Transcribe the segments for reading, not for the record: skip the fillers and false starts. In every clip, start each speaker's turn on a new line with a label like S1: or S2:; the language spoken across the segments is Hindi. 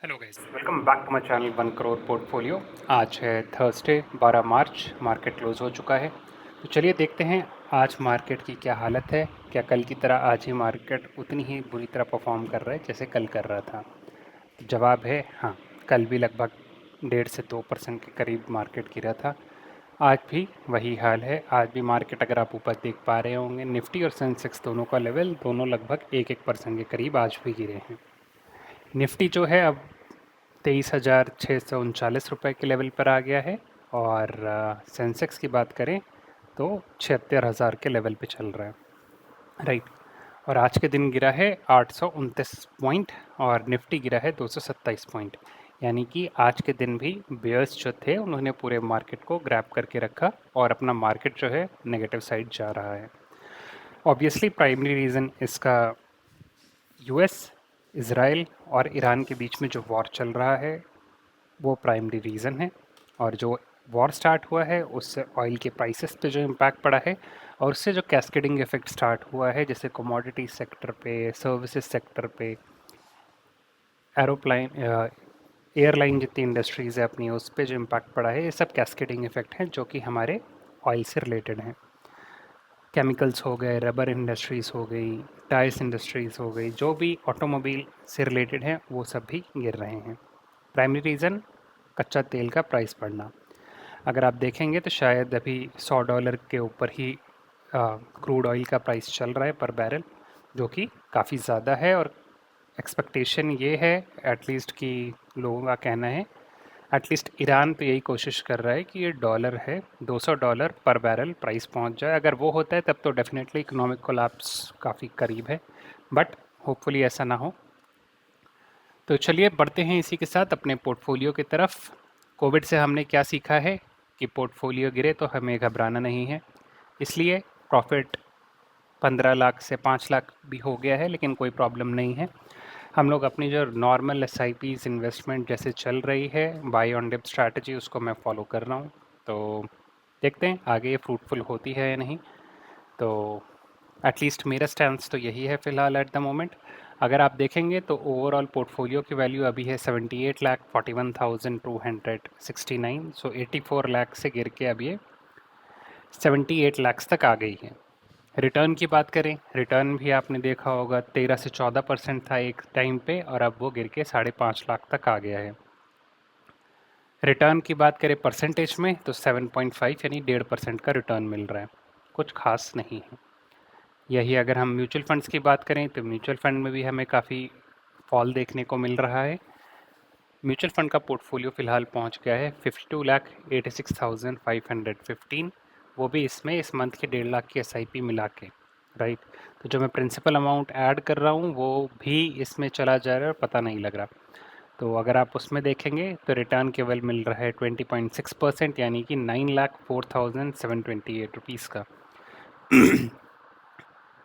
S1: Hello guys, welcome back to my channel 1 crore portfolio. आज है थर्सडे 12 मार्च। मार्केट क्लोज हो चुका है, तो चलिए देखते हैं आज मार्केट की क्या हालत है। क्या कल की तरह आज ही मार्केट उतनी ही बुरी तरह परफॉर्म कर रहा है जैसे कल कर रहा था? तो जवाब है हाँ। कल भी लगभग 1.5 से 2% के करीब मार्केट गिरा था। आज भी वही हाल है। आज भी मार्केट, अगर आप ऊपर देख पा रहे होंगे, निफ्टी और सेंसेक्स दोनों का लेवल दोनों लगभग 1-1% के करीब आज भी गिरे हैं। निफ्टी जो है अब 23,639 रुपये के लेवल पर आ गया है, और सेंसेक्स की बात करें तो 76,000 के लेवल पे चल रहा है। राइट। और आज के दिन गिरा है 829 पॉइंट, और निफ्टी गिरा है 227 पॉइंट। यानी कि आज के दिन भी बेयर्स जो थे उन्होंने पूरे मार्केट को ग्रैब करके रखा, और अपना मार्केट जो है नेगेटिव साइड जा रहा है। ऑब्वियसली प्राइमरी रीज़न इसका यूएस, इज़राइल और ईरान के बीच में जो वॉर चल रहा है वो प्राइमरी रीज़न है। और जो वॉर स्टार्ट हुआ है उससे ऑयल के प्राइसेस पे जो इम्पैक्ट पड़ा है, और उससे जो कैस्केडिंग इफेक्ट स्टार्ट हुआ है, जैसे कमोडिटी सेक्टर पे, सर्विसेज सेक्टर पे, एरोप्लाइन, एयरलाइन जितनी इंडस्ट्रीज़ है अपनी, उस पर जो इम्पैक्ट पड़ा है, ये सब कैस्केडिंग इफेक्ट हैं जो कि हमारे ऑयल से रिलेटेड हैं। केमिकल्स हो गए, रबर इंडस्ट्रीज़ हो गई, टायर्स इंडस्ट्रीज़ हो गई, जो भी ऑटोमोबाइल से रिलेटेड हैं वो सब भी गिर रहे हैं। प्राइमरी रीज़न कच्चा तेल का प्राइस बढ़ना। अगर आप देखेंगे तो शायद अभी $100 के ऊपर ही क्रूड ऑयल का प्राइस चल रहा है पर बैरल, जो कि काफ़ी ज़्यादा है। और एक्सपेक्टेशन ये है, एटलीस्ट कि लोगों का कहना है, एटलीस्ट ईरान तो यही कोशिश कर रहा है कि ये डॉलर है $200 पर बैरल प्राइस पहुंच जाए। अगर वो होता है तब तो डेफिनेटली इकोनॉमिक कोलैप्स काफ़ी करीब है, बट होपफुली ऐसा ना हो। तो चलिए बढ़ते हैं इसी के साथ अपने पोर्टफोलियो की तरफ। कोविड से हमने क्या सीखा है कि पोर्टफोलियो गिरे तो हमें घबराना नहीं है। इसलिए प्रॉफिट 15 लाख से 5 लाख भी हो गया है, लेकिन कोई प्रॉब्लम नहीं है। हम लोग अपनी जो normal S I Pease investment जैसे चल रही है, बाई ऑन डिप स्ट्रैटेजी, उसको मैं फॉलो कर रहा हूँ। तो देखते हैं आगे ये फ्रूटफुल होती है या नहीं। तो एटलीस्ट मेरा स्टैंस तो यही है फ़िलहाल एट द मोमेंट। अगर आप देखेंगे तो ओवरऑल पोर्टफोलियो की वैल्यू अभी है 78,41,269, सो 84 लाख से गिर के अब ये 78 लाख तक आ गई है। रिटर्न की बात करें, रिटर्न भी आपने देखा होगा 13 से 14% था एक टाइम पे, और अब वो गिर के 5.5 लाख तक आ गया है। रिटर्न की बात करें परसेंटेज में तो 7.5 यानी 1.5% का रिटर्न मिल रहा है, कुछ खास नहीं है। यही अगर हम म्यूचुअल फंड्स की बात करें तो म्यूचुअल फंड में भी हमें काफ़ी फॉल देखने को मिल रहा है। म्यूचुअल फंड का पोर्टफोलियो फ़िलहाल पहुंच गया है 52,86,515, वो भी इसमें इस मंथ के 1.5 लाख की एसआईपी मिला के। राइट। तो जो मैं प्रिंसिपल अमाउंट ऐड कर रहा हूँ वो भी इसमें चला जा रहा है और पता नहीं लग रहा। तो अगर आप उसमें देखेंगे तो रिटर्न केवल मिल रहा है 20.6%, यानी कि 9,04,728 रुपीज़ का।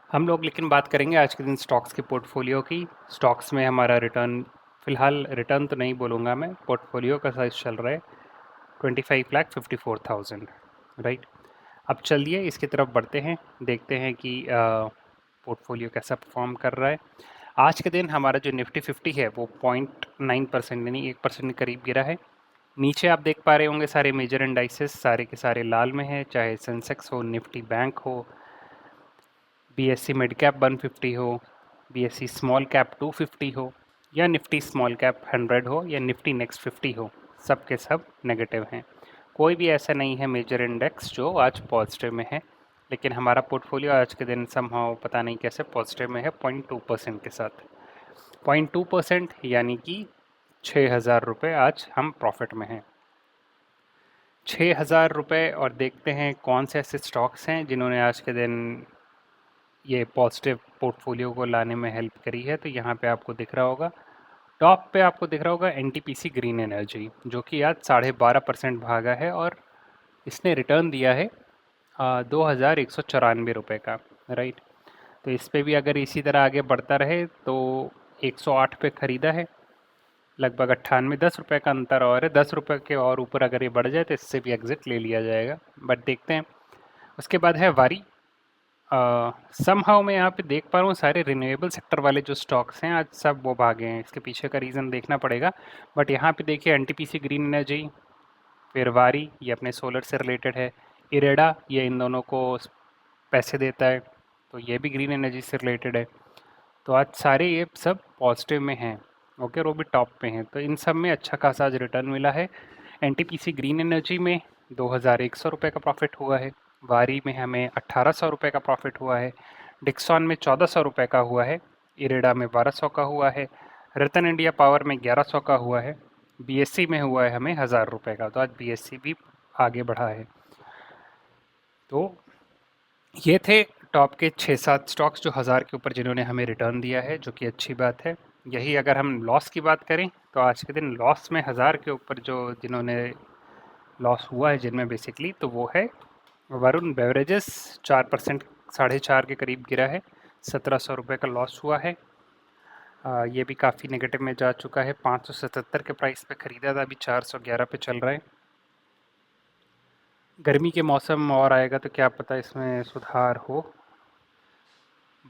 S1: हम लोग लेकिन बात करेंगे आज के दिन स्टॉक्स के पोर्टफोलियो की। स्टॉक्स में हमारा रिटर्न, फ़िलहाल रिटर्न तो नहीं बोलूँगा मैं, पोर्टफोलियो का साइज़ चल रहा है 25,54,000। राइट। अब चलिए इसकी तरफ बढ़ते हैं, देखते हैं कि पोर्टफोलियो कैसा परफॉर्म कर रहा है। आज के दिन हमारा जो निफ्टी 50 है वो 0.9% यानी 1% के करीब गिरा है। नीचे आप देख पा रहे होंगे सारे मेजर इंडाइसेस सारे के सारे लाल में हैं, चाहे सेंसेक्स हो, निफ्टी बैंक हो, बीएससी मिड कैप 150 हो, बीएससी स्मॉल कैप 250 हो, या निफ्टी स्मॉल कैप 100 हो, या निफ्टी नेक्स्ट 50 हो, सब के सब नेगेटिव हैं। कोई भी ऐसा नहीं है मेजर इंडेक्स जो आज पॉजिटिव में है, लेकिन हमारा पोर्टफोलियो आज के दिन समहाउ पता नहीं कैसे पॉजिटिव में है 0.2% के साथ। 0.2% यानी कि 6,000 रुपये आज हम प्रॉफिट में हैं। 6,000 रुपये। और देखते हैं कौन से ऐसे स्टॉक्स हैं जिन्होंने आज के दिन ये पॉजिटिव पोर्टफोलियो को लाने में हेल्प करी है। तो यहाँ पे आपको दिख रहा होगा, टॉप पे आपको दिख रहा होगा एनटीपीसी ग्रीन एनर्जी, जो कि आज 12.5% भागा है, और इसने रिटर्न दिया है 2,194 रुपये का। राइट। तो इस पे भी अगर इसी तरह आगे बढ़ता रहे तो 108 पे ख़रीदा है, लगभग 98-10 रुपये का अंतर और है। 10 रुपये के और ऊपर अगर ये बढ़ जाए तो इससे भी एग्ज़िट ले लिया जाएगा, बट देखते हैं। उसके बाद है वारी। समहाउ मैं यहाँ पे देख पा रहा हूँ सारे रिन्यूएबल सेक्टर वाले जो स्टॉक्स हैं आज सब वो भागे हैं। इसके पीछे का रीज़न देखना पड़ेगा। बट यहाँ पे देखिए एनटीपीसी ग्रीन एनर्जी, फिर वारी ये अपने सोलर से रिलेटेड है, इरेडा ये इन दोनों को पैसे देता है तो ये भी ग्रीन एनर्जी से रिलेटेड है। तो आज सारे ये सब पॉजिटिव में हैं। ओके, और वो भी टॉप पे हैं, तो इन सब में अच्छा खासा आज रिटर्न मिला है। एनटीपीसी ग्रीन एनर्जी में 2100 रुपये का प्रॉफिट हुआ है, वारी में हमें 1800 रुपये का प्रॉफिट हुआ है, डिक्सॉन में 1400 रुपये का हुआ है, इरेडा में 1200 का हुआ है, रतन इंडिया पावर में 1100 का हुआ है, बीएससी में हुआ है हमें 1000 रुपये का। तो आज बीएससी भी आगे बढ़ा है। तो ये थे टॉप के 6-7 स्टॉक्स जो 1000 के ऊपर जिन्होंने हमें रिटर्न दिया है, जो कि अच्छी बात है। यही अगर हम लॉस की बात करें तो आज के दिन लॉस में 1000 के ऊपर जो जिन्होंने लॉस हुआ है जिनमें बेसिकली, तो वो है वरुण बेवरेजेस, 4%, 4.5 के करीब गिरा है, 1700 रुपये का लॉस हुआ है। ये भी काफ़ी नेगेटिव में जा चुका है, 577 के प्राइस पे ख़रीदा था, अभी 411 पे चल रहा है। गर्मी के मौसम और आएगा तो क्या पता इसमें सुधार हो,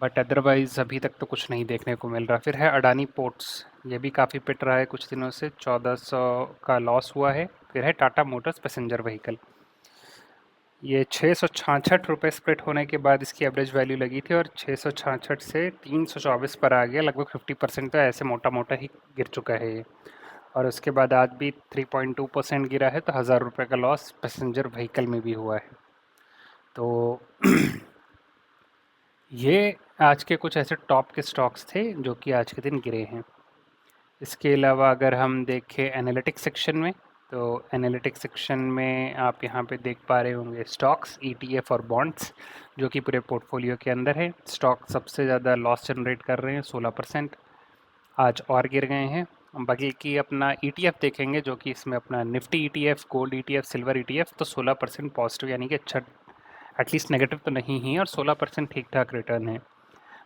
S1: बट अदरवाइज़ अभी तक तो कुछ नहीं देखने को मिल रहा। फिर है अडानी पोर्ट्स, ये भी काफ़ी पिट रहा है कुछ दिनों से, 1400 का लॉस हुआ है। फिर है टाटा मोटर्स पैसेंजर व्हीकल, ये 666 रुपये स्प्लिट होने के बाद इसकी एवरेज वैल्यू लगी थी और 666 से 324 पर आ गया, लगभग 50% तो ऐसे मोटा मोटा ही गिर चुका है ये। और उसके बाद आज भी 3.2% गिरा है, तो 1000 रुपये का लॉस पैसेंजर व्हीकल में भी हुआ है। तो ये आज के कुछ ऐसे टॉप के स्टॉक्स थे जो कि आज के दिन गिरे हैं। इसके अलावा अगर हम देखें एनालिटिक्स सेक्शन में, तो एनालिटिक्स सेक्शन में आप यहाँ पे देख पा रहे होंगे स्टॉक्स, ईटीएफ और बॉन्ड्स, जो कि पूरे पोर्टफोलियो के अंदर है। स्टॉक सबसे ज़्यादा लॉस जनरेट कर रहे हैं, 16%, आज और गिर गए हैं। बाकी की अपना ईटीएफ देखेंगे, जो कि इसमें अपना Nifty ETF, gold ETF, silver ETF, तो 16% पॉजिटिव, यानी कि अच्छा, एटलीस्ट नेगेटिव तो नहीं ही, और 16% ठीक ठाक रिटर्न है।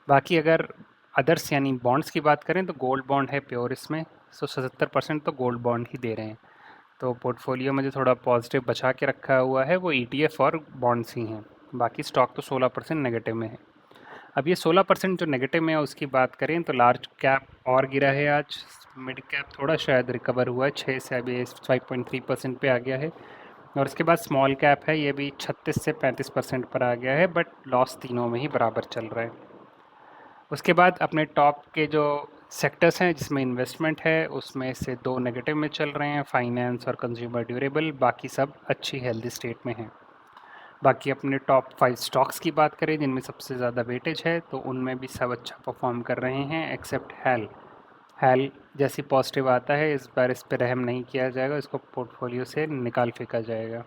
S1: बाकी अगर अदर्स यानी बॉन्ड्स की बात करें तो गोल्ड बॉन्ड है प्योर इसमें, तो 77% तो गोल्ड बॉन्ड ही दे रहे हैं। तो पोर्टफोलियो में जो थोड़ा पॉजिटिव बचा के रखा हुआ है वो ईटीएफ और बॉन्ड्स ही हैं। बाकी स्टॉक तो 16% नेगेटिव में है। अब ये 16% जो नेगेटिव में है उसकी बात करें तो लार्ज कैप और गिरा है आज, मिड कैप थोड़ा शायद रिकवर हुआ है, 6 से अभी 5.3% पे आ गया है। और उसके बाद स्मॉल कैप है, ये भी 36 से 35% पर आ गया है, बट लॉस तीनों में ही बराबर चल रहा है। उसके बाद अपने टॉप के जो सेक्टर्स हैं जिसमें इन्वेस्टमेंट है, उसमें से 2 नेगेटिव में चल रहे हैं, फाइनेंस और कंज्यूमर ड्यूरेबल, बाकी सब अच्छी हेल्दी स्टेट में हैं। बाकी अपने टॉप 5 स्टॉक्स की बात करें जिनमें सबसे ज़्यादा वेटेज है, तो उनमें भी सब अच्छा परफॉर्म कर रहे हैं एक्सेप्ट हैल। हैल जैसी पॉजिटिव आता है, इस बार इस पर रहम नहीं किया जाएगा, इसको पोर्टफोलियो से निकाल फेंका जाएगा।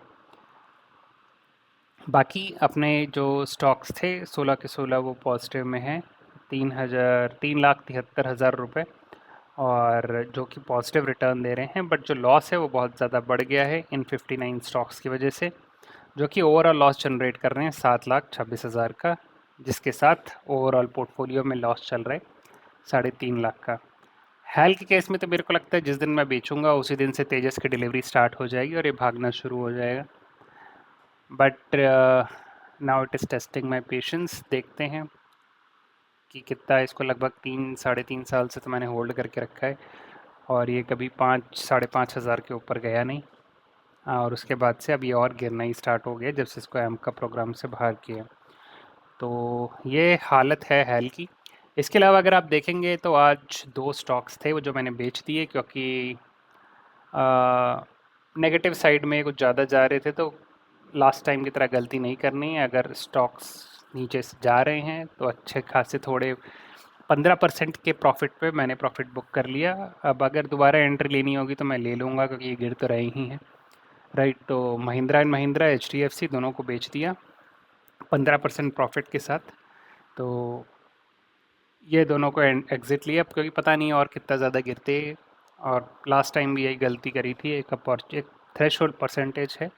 S1: बाकी अपने जो स्टॉक्स थे 16 के 16 वो पॉजिटिव में हैं, 3,73,000 रुपये, और जो कि पॉजिटिव रिटर्न दे रहे हैं। बट जो लॉस है वो बहुत ज़्यादा बढ़ गया है इन 59 स्टॉक्स की वजह से, जो कि ओवरऑल लॉस जनरेट कर रहे हैं 7,26,000 का, जिसके साथ ओवरऑल पोर्टफोलियो में लॉस चल रहा है 3.5 लाख का। हैल के केस में तो मेरे को लगता है जिस दिन मैं बेचूंगा उसी दिन से तेजस की डिलीवरी स्टार्ट हो जाएगी और ये भागना शुरू हो जाएगा। But now it is testing my patience, देखते हैं कि कितना। इसको लगभग 3-3.5 साल से तो मैंने होल्ड करके रखा है, और ये कभी 5-5.5 हज़ार के ऊपर गया नहीं। और उसके बाद से अभी और गिरना ही स्टार्ट हो गया जब से इसको एम का प्रोग्राम से बाहर किया। तो ये हालत है हैल की। इसके अलावा अगर आप देखेंगे तो आज 2 स्टॉक्स थे वो जो मैंने बेच दिए, क्योंकि नेगेटिव साइड में कुछ ज़्यादा जा रहे थे। तो लास्ट टाइम की तरह गलती नहीं करनी है, अगर स्टॉक्स नीचे से जा रहे हैं तो अच्छे खासे थोड़े 15% के प्रॉफिट पे मैंने प्रॉफिट बुक कर लिया। अब अगर दोबारा एंट्री लेनी होगी तो मैं ले लूँगा, क्योंकि ये गिर तो रहे ही हैं, राइट। तो महिंद्रा एंड महिंद्रा, HDFC दोनों को बेच दिया 15% प्रॉफिट के साथ। तो ये दोनों को एग्ज़िट लिया, क्योंकि पता नहीं और कितना ज़्यादा गिरते। और लास्ट टाइम भी यही गलती करी थी, एक थ्रेशोल्ड परसेंटेज है,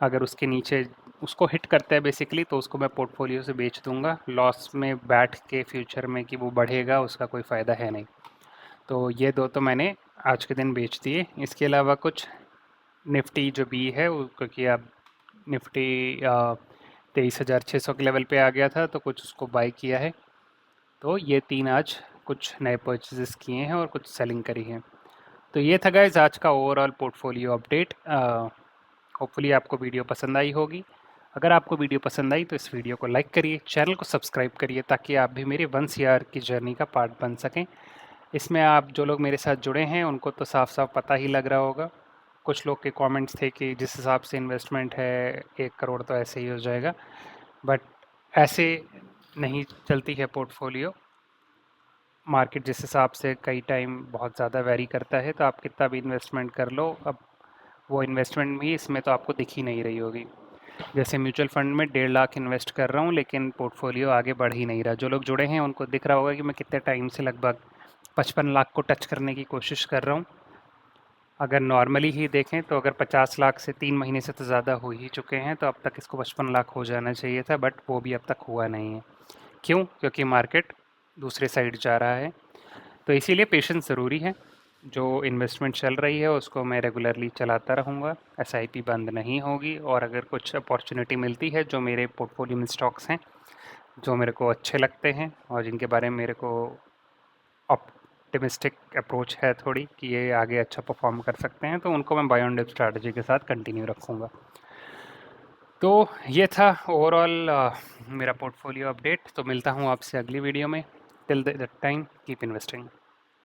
S1: अगर उसके नीचे उसको हिट करता है बेसिकली तो उसको मैं पोर्टफोलियो से बेच दूंगा, लॉस में बैठ के फ्यूचर में कि वो बढ़ेगा उसका कोई फ़ायदा है नहीं। तो ये 2 तो मैंने आज के दिन बेच दिए। इसके अलावा कुछ निफ्टी जो भी है क्योंकि अब निफ्टी 23,600 के लेवल पे आ गया था तो कुछ उसको बाय किया है। तो ये 3 आज कुछ नए परचेजेस किए हैं और कुछ सेलिंग करी है। तो ये था गाइस आज का ओवरऑल पोर्टफोलियो अपडेट। होपफुली आपको वीडियो पसंद आई होगी। अगर आपको वीडियो पसंद आई तो इस वीडियो को लाइक करिए, चैनल को सब्सक्राइब करिए ताकि आप भी मेरे 1 CR की जर्नी का पार्ट बन सकें। इसमें आप जो लोग मेरे साथ जुड़े हैं उनको तो साफ साफ पता ही लग रहा होगा। कुछ लोग के कमेंट्स थे कि जिस हिसाब से इन्वेस्टमेंट है 1 करोड़ तो ऐसे ही हो जाएगा, बट ऐसे नहीं चलती है पोर्टफोलियो। मार्केट जिस हिसाब से कई टाइम बहुत ज़्यादा वेरी करता है तो आप कितना भी इन्वेस्टमेंट कर लो, अब वो इन्वेस्टमेंट भी इसमें तो आपको दिख ही नहीं रही होगी। जैसे म्यूचुअल फंड में 1.5 लाख इन्वेस्ट कर रहा हूँ लेकिन पोर्टफोलियो आगे बढ़ ही नहीं रहा। जो लोग जुड़े हैं उनको दिख रहा होगा कि मैं कितने टाइम से लगभग 55 लाख को टच करने की कोशिश कर रहा हूँ। अगर नॉर्मली ही देखें तो अगर 50 लाख से 3 महीने से तो ज़्यादा हो ही चुके हैं, तो अब तक इसको 55 लाख हो जाना चाहिए था, बट वो भी अब तक हुआ नहीं है। क्यों? क्योंकि मार्केट दूसरे साइड जा रहा है। तो इसीलिए पेशेंस ज़रूरी है। जो इन्वेस्टमेंट चल रही है उसको मैं रेगुलरली चलाता रहूँगा, एसआईपी बंद नहीं होगी। और अगर कुछ अपॉर्चुनिटी मिलती है जो मेरे पोर्टफोलियो में स्टॉक्स हैं जो मेरे को अच्छे लगते हैं और जिनके बारे में मेरे को ऑप्टिमिस्टिक अप्रोच है थोड़ी कि ये आगे अच्छा परफॉर्म कर सकते हैं, तो उनको मैं बाय ऑन डिप स्ट्रैटेजी के साथ कंटिन्यू रखूँगा। तो ये था ओवरऑल मेरा पोर्टफोलियो अपडेट। तो मिलता हूँ आपसे अगली वीडियो में। Till that time keep investing.